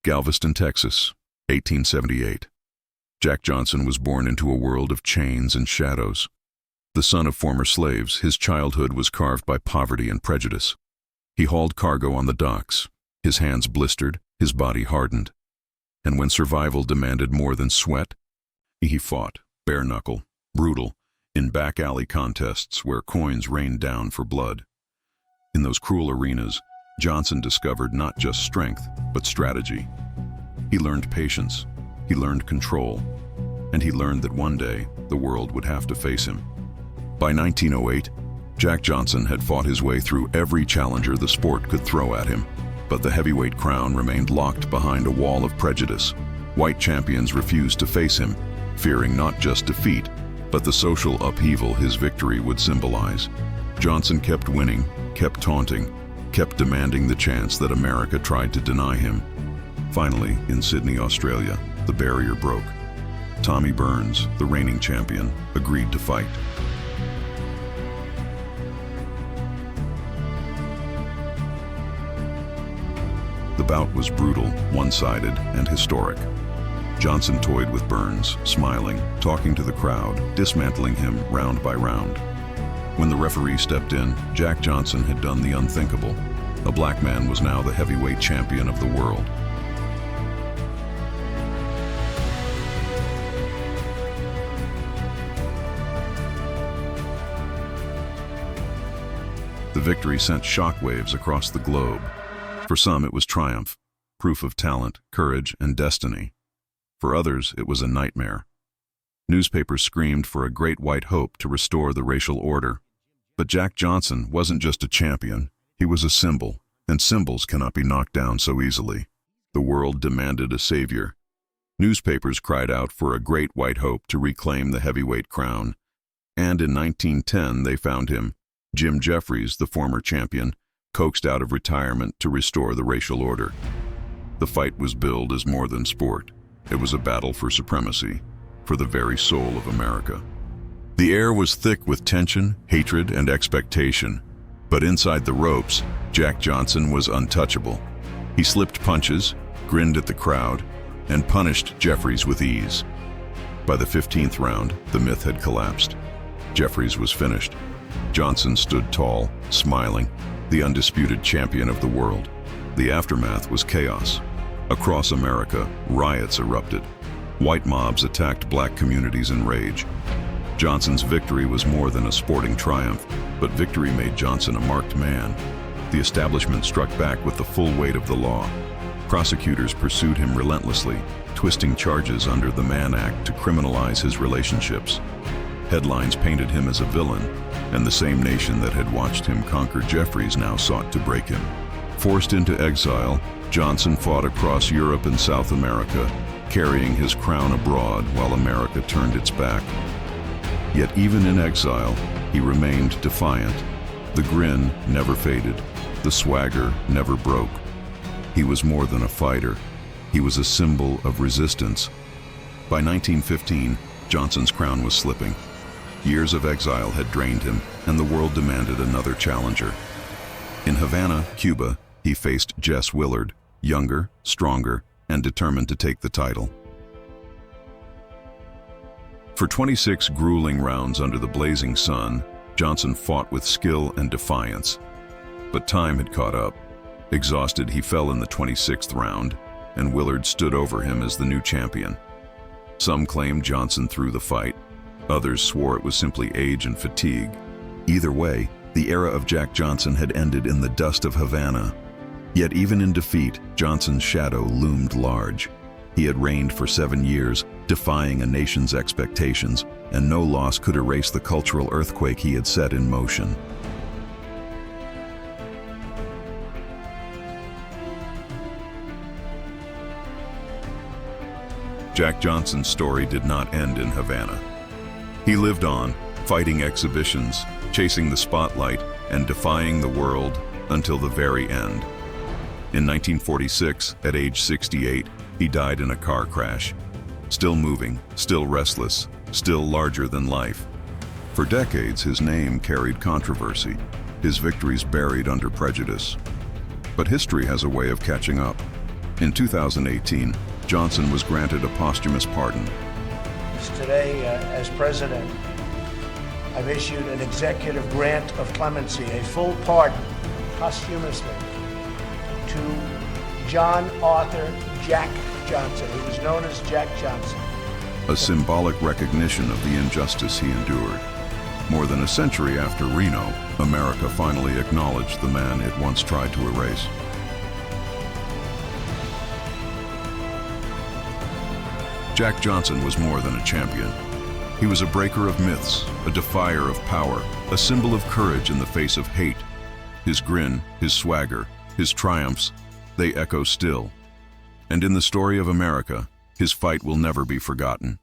Galveston, Texas, 1878. Jack Johnson was born into a world of chains and shadows. The son of former slaves, his childhood was carved by poverty and prejudice. He hauled cargo on the docks, his hands blistered, his body hardened. And when survival demanded more than sweat, he fought, bare-knuckle, brutal, in back-alley contests where coins rained down for blood. In those cruel arenas, Johnson discovered not just strength, but strategy. He learned patience, he learned control, and he learned that one day the world would have to face him. By 1908, Jack Johnson had fought his way through every challenger the sport could throw at him, but the heavyweight crown remained locked behind a wall of prejudice. White champions refused to face him, fearing not just defeat, but the social upheaval his victory would symbolize. Johnson kept winning, kept taunting, kept demanding the chance that America tried to deny him. Finally, in Sydney, Australia, the barrier broke. Tommy Burns, the reigning champion, agreed to fight. The bout was brutal, one-sided, and historic. Johnson toyed with Burns, smiling, talking to the crowd, dismantling him round by round. When the referee stepped in, Jack Johnson had done the unthinkable. A black man was now the heavyweight champion of the world. The victory sent shockwaves across the globe. For some, it was triumph, proof of talent, courage, and destiny. For others, it was a nightmare. Newspapers screamed for a great white hope to restore the racial order. But Jack Johnson wasn't just a champion, he was a symbol, and symbols cannot be knocked down so easily. The world demanded a savior. Newspapers cried out for a great white hope to reclaim the heavyweight crown. And in 1910, they found him, Jim Jeffries, the former champion, coaxed out of retirement to restore the racial order. The fight was billed as more than sport. It was a battle for supremacy, for the very soul of America. The air was thick with tension, hatred, and expectation. But inside the ropes, Jack Johnson was untouchable. He slipped punches, grinned at the crowd, and punished Jeffries with ease. By the 15th round, the myth had collapsed. Jeffries was finished. Johnson stood tall, smiling, the undisputed champion of the world. The aftermath was chaos. Across America, riots erupted. White mobs attacked black communities in rage. Johnson's victory was more than a sporting triumph, but victory made Johnson a marked man. The establishment struck back with the full weight of the law. Prosecutors pursued him relentlessly, twisting charges under the Mann Act to criminalize his relationships. Headlines painted him as a villain, and the same nation that had watched him conquer Jeffries now sought to break him. Forced into exile, Johnson fought across Europe and South America, carrying his crown abroad while America turned its back. Yet even in exile, he remained defiant. The grin never faded. The swagger never broke. He was more than a fighter. He was a symbol of resistance. By 1915, Johnson's crown was slipping. Years of exile had drained him, and the world demanded another challenger. In Havana, Cuba, he faced Jess Willard, younger, stronger, and determined to take the title. For 26 grueling rounds under the blazing sun, Johnson fought with skill and defiance. But time had caught up. Exhausted, he fell in the 26th round, and Willard stood over him as the new champion. Some claimed Johnson threw the fight. Others swore it was simply age and fatigue. Either way, the era of Jack Johnson had ended in the dust of Havana. Yet even in defeat, Johnson's shadow loomed large. He had reigned for 7 years, defying a nation's expectations, and no loss could erase the cultural earthquake he had set in motion. Jack Johnson's story did not end in Havana. He lived on, fighting exhibitions, chasing the spotlight, and defying the world until the very end. In 1946, at age 68, he died in a car crash. Still moving, still restless, still larger than life. For decades, his name carried controversy, his victories buried under prejudice. But history has a way of catching up. In 2018, Johnson was granted a posthumous pardon. Today, as president, I've issued an executive grant of clemency, a full pardon, posthumously, to John Arthur Jack Johnson, who was known as Jack Johnson. A symbolic recognition of the injustice he endured. More than a century after Reno, America finally acknowledged the man it once tried to erase. Jack Johnson was more than a champion. He was a breaker of myths, a defier of power, a symbol of courage in the face of hate. His grin, his swagger, his triumphs, they echo still. And in the story of America, his fight will never be forgotten.